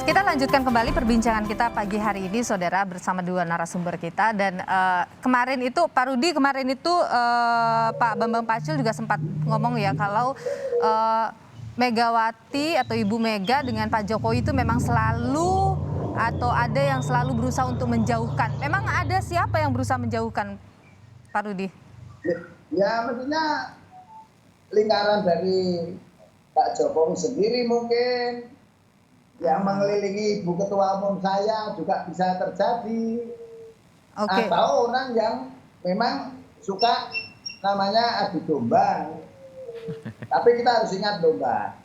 Kita lanjutkan kembali perbincangan kita pagi hari ini, saudara, bersama dua narasumber kita. Dan kemarin itu, Pak Rudi, Pak Bambang Pacul juga sempat ngomong ya, kalau Megawati atau Ibu Mega dengan Pak Jokowi itu memang selalu, atau ada yang selalu berusaha untuk menjauhkan. Memang ada siapa yang berusaha menjauhkan, Pak Rudi? Ya, mestinya lingkaran dari Pak Jokowi sendiri mungkin, yang mengelilingi Ibu Ketua Umum saya juga bisa terjadi. Oke. Atau orang yang memang suka namanya adu domba. Tapi kita harus ingat domba,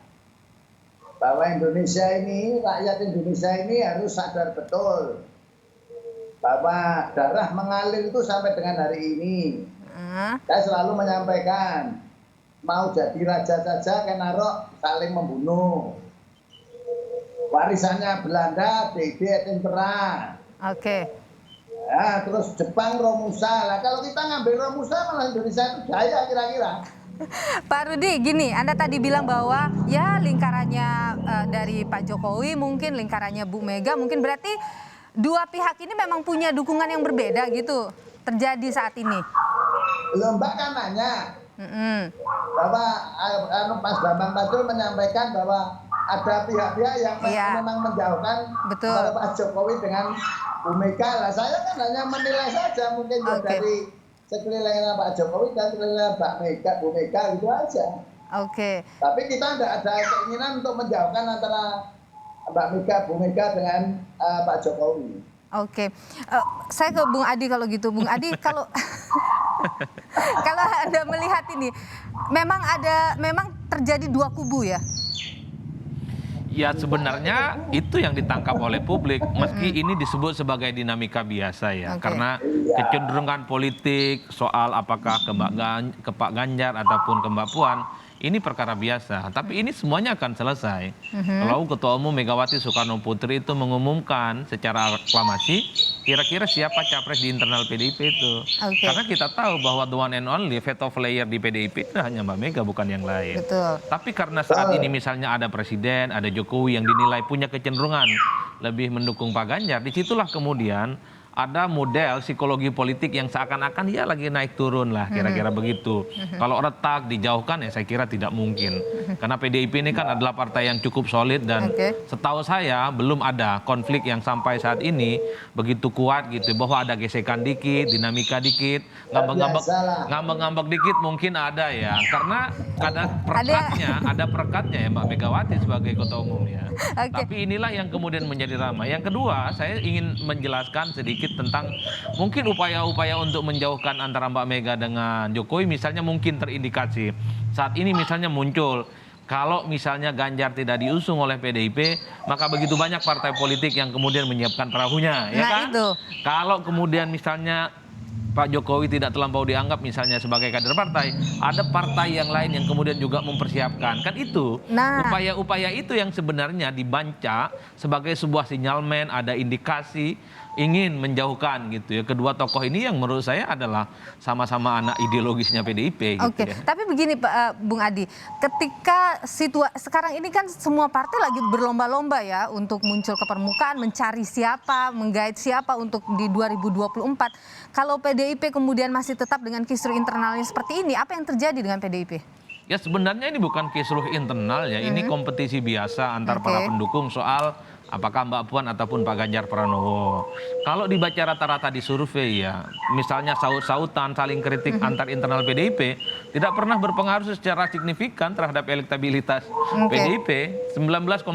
bahwa Indonesia ini, rakyat Indonesia ini harus sadar betul bahwa darah mengalir itu sampai dengan hari ini. Saya selalu menyampaikan, mau jadi raja saja Kenarok saling membunuh. Warisannya Belanda, DD Impera. Oke. Ya, terus Jepang Romusa. Lah kalau kita ngambil Romusa malah Indonesia itu jaya kira-kira. Pak Rudi, gini, Anda tadi bilang bahwa ya lingkarannya dari Pak Jokowi, mungkin lingkarannya Bu Mega, mungkin berarti dua pihak ini memang punya dukungan yang berbeda gitu terjadi saat ini. Mbak kan nanya bahwa Mas Bambang Pacul menyampaikan bahwa ada pihak-pihak yang memang menjauhkan Pak Jokowi dengan Bu Mega. Lah saya kan hanya menilai saja, mungkin dari sekelilingnya Pak Jokowi dan sekelilingnya Bu Mega gitu aja. Oke. Tapi kita tidak ada keinginan untuk menjauhkan antara Bu Mega dengan Pak Jokowi. Oke. Saya ke Bung Adi kalau gitu. Bung Adi, kalau kalau Anda melihat ini, memang terjadi dua kubu ya? Ya sebenarnya itu yang ditangkap oleh publik, meski ini disebut sebagai dinamika biasa ya. Karena kecenderungan politik soal apakah ke Pak Ganjar ataupun ke Mbak Puan, ini perkara biasa. Tapi ini semuanya akan selesai kalau Ketua Umum Megawati Soekarno Putri itu mengumumkan secara aklamasi kira-kira siapa capres di internal PDIP itu. Karena kita tahu bahwa the one and only veto player di PDIP itu hanya Mbak Mega, bukan yang lain. Tapi karena saat ini misalnya ada Presiden, ada Jokowi yang dinilai punya kecenderungan lebih mendukung Pak Ganjar, disitulah kemudian ada model psikologi politik yang seakan-akan dia lagi naik turun lah, kira-kira begitu. Kalau retak, dijauhkan ya saya kira tidak mungkin. Karena PDIP ini kan adalah partai yang cukup solid dan setahu saya belum ada konflik yang sampai saat ini begitu kuat gitu. Bahwa ada gesekan dikit, dinamika dikit, ngambek-ngambek dikit mungkin ada ya. Karena ada perekatnya ya Mbak Megawati sebagai Ketua Umum ya. Tapi inilah yang kemudian menjadi ramai. Yang kedua, saya ingin menjelaskan sedikit tentang mungkin upaya-upaya untuk menjauhkan antara Mbak Mega dengan Jokowi misalnya mungkin terindikasi. Saat ini misalnya muncul, kalau misalnya Ganjar tidak diusung oleh PDIP, maka begitu banyak partai politik yang kemudian menyiapkan perahunya, ya kan? Kalau kemudian misalnya Pak Jokowi tidak terlampau dianggap misalnya sebagai kader partai, ada partai yang lain yang kemudian juga mempersiapkan. Kan itu upaya-upaya itu yang sebenarnya dibaca sebagai sebuah sinyalmen, ada indikasi ingin menjauhkan gitu ya. Kedua tokoh ini yang menurut saya adalah sama-sama anak ideologisnya PDIP gitu ya. Tapi begini Pak Bung Adi, ketika sekarang ini kan semua partai lagi berlomba-lomba ya untuk muncul ke permukaan, mencari siapa, menggait siapa untuk di 2024. Kalau PDIP kemudian masih tetap dengan kisruh internalnya seperti ini, apa yang terjadi dengan PDIP? Ya sebenarnya ini bukan kisruh internal ya, ini kompetisi biasa antar para pendukung soal apakah Mbak Puan ataupun Pak Ganjar Pranowo. Kalau dibaca rata-rata di survei ya, misalnya saut-sautan saling kritik antar internal PDIP tidak pernah berpengaruh secara signifikan terhadap elektabilitas PDIP. 19,8%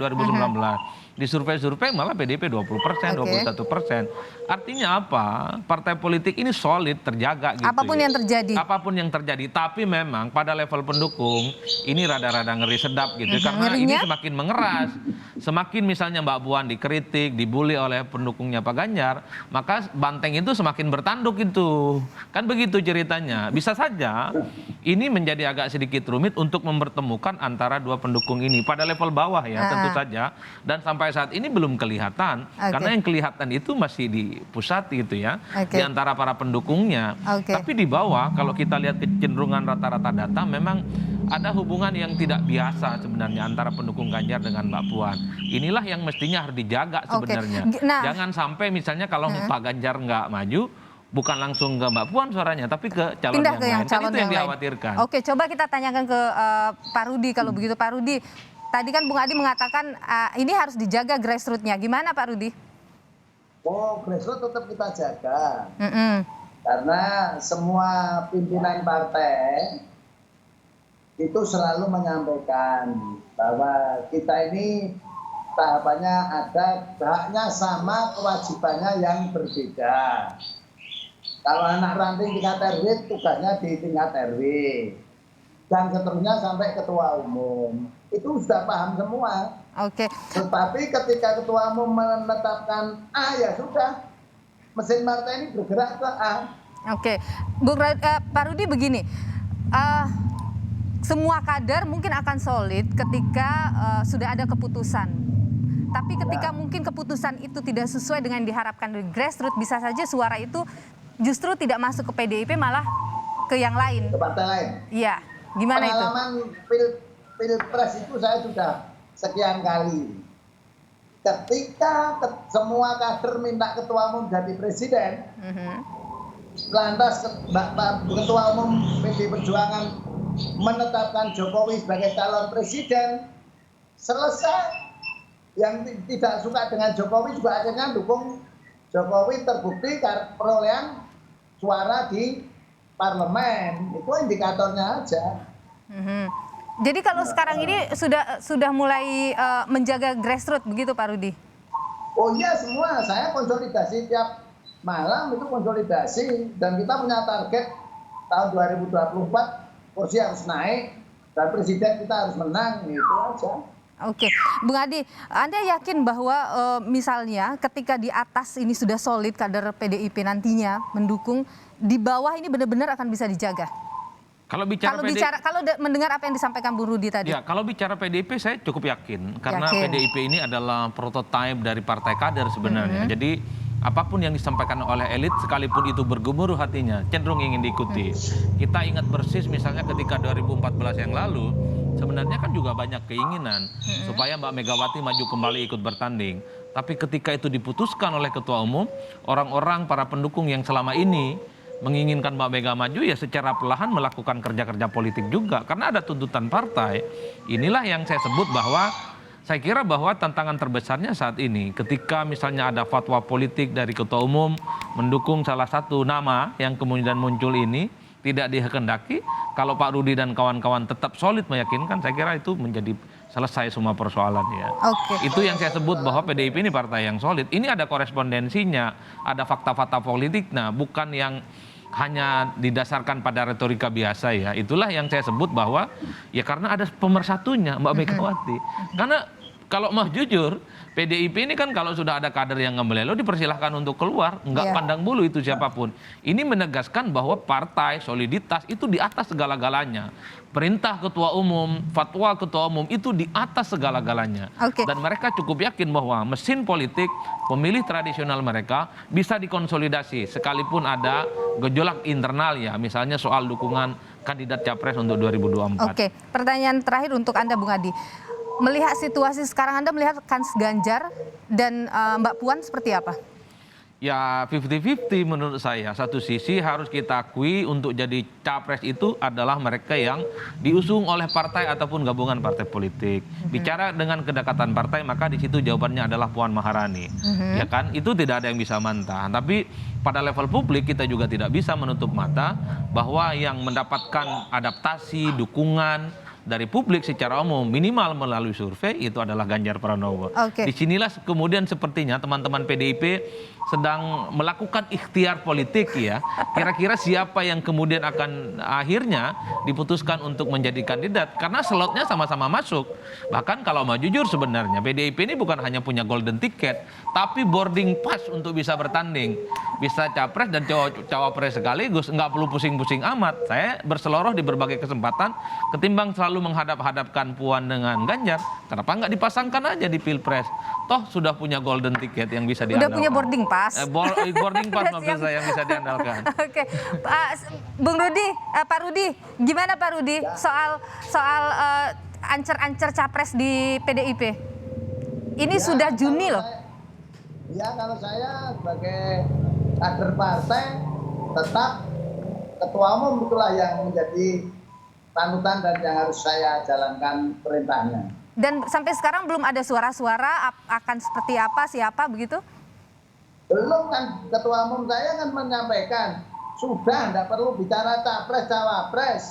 2019. Di survei-survei malah PDIP 20%, 21%. Artinya apa? Partai politik ini solid, terjaga gitu. Apapun yang terjadi. Apapun yang terjadi. Tapi memang pada level pendukung ini rada-rada ngeri sedap gitu. Karena ini semakin mengeras. Semakin misalnya Mbak Puan dikritik, dibully oleh pendukungnya Pak Ganjar, maka banteng itu semakin bertanduk itu. Kan begitu ceritanya. Bisa saja ini menjadi agak sedikit rumit untuk mempertemukan antara dua pendukung ini. Pada level bawah ya tentu saja. Dan sampai saat ini belum kelihatan. Karena yang kelihatan itu masih di pusat gitu ya. Di antara para pendukungnya. Tapi di bawah kalau kita lihat kecenderungan rata-rata data memang ada hubungan yang tidak biasa sebenarnya antara pendukung Ganjar dengan Mbak Puan. Inilah yang mestinya harus dijaga sebenarnya. Nah, jangan sampai misalnya kalau Pak Ganjar nggak maju, bukan langsung ke Mbak Puan suaranya, tapi ke calon pindah yang ke yang lain. calon Kan itu yang lain. dikhawatirkan. Oke, coba kita tanyakan ke Pak Rudi kalau begitu. Pak Rudi, tadi kan Bung Adi mengatakan ini harus dijaga grassroots-nya. Gimana Pak Rudi? Oh, grassroots tetap kita jaga. Mm-mm. Karena semua pimpinan partai itu selalu menyampaikan bahwa kita ini tahapannya ada, haknya sama, kewajibannya yang berbeda. Kalau anak ranting tingkat RW, tugasnya di tingkat RW. Dan seterusnya sampai ketua umum. Itu sudah paham semua. Oke. Tetapi ketika ketua umum menetapkan A, ya sudah. Mesin partai ini bergerak ke A. Oke, Pak Rudi begini, semua kader mungkin akan solid ketika sudah ada keputusan. Tapi ketika mungkin keputusan itu tidak sesuai dengan yang diharapkan dari grassroots, bisa saja suara itu justru tidak masuk ke PDIP, malah ke yang lain. Ke partai lain. Iya, gimana itu? Pengalaman pilpres itu saya sudah sekian kali. Ketika semua kader minta ketua umum jadi presiden, lantas ketua umum PD Perjuangan menetapkan Jokowi sebagai calon presiden, selesai. Yang tidak suka dengan Jokowi juga akhirnya dukung Jokowi, terbukti perolehan suara di parlemen. Itu indikatornya aja. Jadi kalau sekarang ini sudah mulai menjaga grassroots begitu Pak Rudi? Oh iya, semua. Saya konsolidasi tiap malam itu konsolidasi, dan kita punya target tahun 2024 kursi harus naik dan presiden kita harus menang, itu aja. Oke, Bung Adi, Anda yakin bahwa misalnya ketika di atas ini sudah solid kader PDIP nantinya mendukung, di bawah ini benar-benar akan bisa dijaga? Kalau mendengar apa yang disampaikan Bung Rudi tadi. Ya, kalau bicara PDIP saya cukup yakin karena PDIP ini adalah prototipe dari partai kader sebenarnya. Jadi apapun yang disampaikan oleh elit sekalipun itu bergemuruh hatinya cenderung ingin diikuti. Kita ingat persis misalnya ketika 2014 yang lalu sebenarnya kan juga banyak keinginan supaya Mbak Megawati maju kembali ikut bertanding. Tapi ketika itu diputuskan oleh ketua umum, orang-orang para pendukung yang selama ini menginginkan Mbak Mega maju ya secara perlahan melakukan kerja-kerja politik juga karena ada tuntutan partai. Inilah yang saya sebut bahwa saya kira bahwa tantangan terbesarnya saat ini ketika misalnya ada fatwa politik dari ketua umum mendukung salah satu nama yang kemudian muncul ini tidak dikehendaki, kalau Pak Rudi dan kawan-kawan tetap solid meyakinkan, saya kira itu menjadi selesai semua persoalan ya. Itu yang saya sebut bahwa PDIP ini partai yang solid. Ini ada korespondensinya, ada fakta-fakta politik, nah bukan yang hanya didasarkan pada retorika biasa ya. Itulah yang saya sebut bahwa ya karena ada pemersatunya Mbak Megawati. Karena kalau mau jujur, PDIP ini kan kalau sudah ada kader yang ngebelelo dipersilahkan untuk keluar, nggak pandang bulu itu siapapun. Ini menegaskan bahwa partai soliditas itu di atas segala-galanya. Perintah ketua umum, fatwa ketua umum itu di atas segala-galanya. Dan mereka cukup yakin bahwa mesin politik, pemilih tradisional mereka bisa dikonsolidasi sekalipun ada gejolak internal ya, misalnya soal dukungan kandidat capres untuk 2024. Oke, pertanyaan terakhir untuk Anda Bung Adi. Melihat situasi sekarang, Anda melihat kans Ganjar dan Mbak Puan seperti apa? Ya 50-50 menurut saya. Satu sisi harus kita akui untuk jadi capres itu adalah mereka yang diusung oleh partai ataupun gabungan partai politik. Bicara dengan kedekatan partai maka di situ jawabannya adalah Puan Maharani. Ya kan? Itu tidak ada yang bisa mantah. Tapi pada level publik kita juga tidak bisa menutup mata bahwa yang mendapatkan adaptasi, dukungan dari publik secara umum minimal melalui survei itu adalah Ganjar Pranowo. Disinilah kemudian sepertinya teman-teman PDIP sedang melakukan ikhtiar politik ya. Kira-kira siapa yang kemudian akan akhirnya diputuskan untuk menjadi kandidat karena slotnya sama-sama masuk. Bahkan kalau mau jujur sebenarnya PDIP ini bukan hanya punya golden ticket tapi boarding pass untuk bisa bertanding. Bisa capres dan cawapres sekaligus, nggak perlu pusing-pusing amat. Saya berseloroh di berbagai kesempatan ketimbang selalu selalu menghadap-hadapkan Puan dengan Ganjar, kenapa nggak dipasangkan aja di Pilpres? Toh sudah punya golden ticket yang bisa Udah diandalkan. punya boarding pass. Boarding pass Udah maksud siap. saya yang bisa diandalkan. Oke, Bung Rudi, Pak Rudi, gimana Pak Rudi soal ancer-ancer capres di PDIP? Ini Ya, sudah Juni kalau loh. kalau saya sebagai kader partai tetap ketua umum itulah yang menjadi panutan dan yang harus saya jalankan perintahnya. Dan sampai sekarang belum ada suara-suara akan seperti apa, siapa begitu? Belum kan ketua umum saya kan menyampaikan sudah tidak perlu bicara capres cawapres.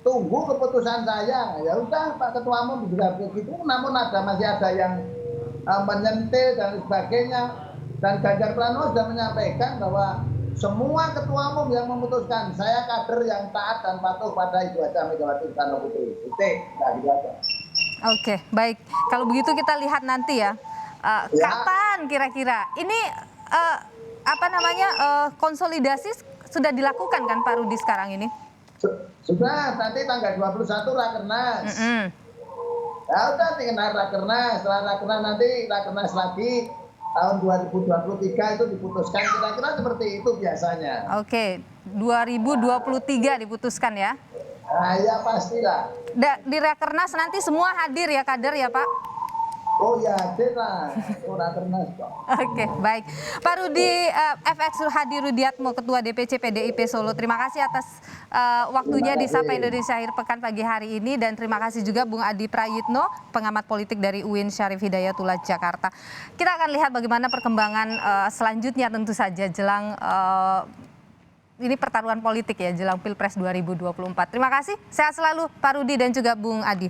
Tunggu keputusan saya. Ya udah Pak Ketua Umum juga begitu. Namun masih ada yang menyentil dan sebagainya. Dan Ganjar Pranowo sudah menyampaikan bahwa semua ketua umum yang memutuskan saya kader yang taat dan patuh pada Ibu Haja Megawati Soekarno Putri. Nah, gitu aja. Oke, baik. Kalau begitu kita lihat nanti ya. Kapan kira-kira? Ini konsolidasi sudah dilakukan kan Pak Rudi sekarang ini? Sudah, nanti tanggal 21 Rakernas. Ya udah tinggal Rakernas, setelah Rakernas nanti Rakernas lagi tahun 2023 itu diputuskan, kira-kira seperti itu biasanya. Oke, 2023 diputuskan ya? Nah ya pastilah. Di Rakernas nanti semua hadir ya kader ya Pak? Oh ya hadir lah, Rakernas kok. Oke, baik. Pak Rudi FX Hadi Rudiatmo, Ketua DPC PDIP Solo. Terima kasih atas waktunya di Sapa Indonesia Akhir Pekan pagi hari ini. Dan terima kasih juga Bung Adi Prayitno, pengamat politik dari UIN Syarif Hidayatullah Jakarta. Kita akan lihat bagaimana perkembangan selanjutnya tentu saja jelang ini pertarungan politik ya, jelang Pilpres 2024. Terima kasih, sehat selalu Pak Rudi dan juga Bung Adi.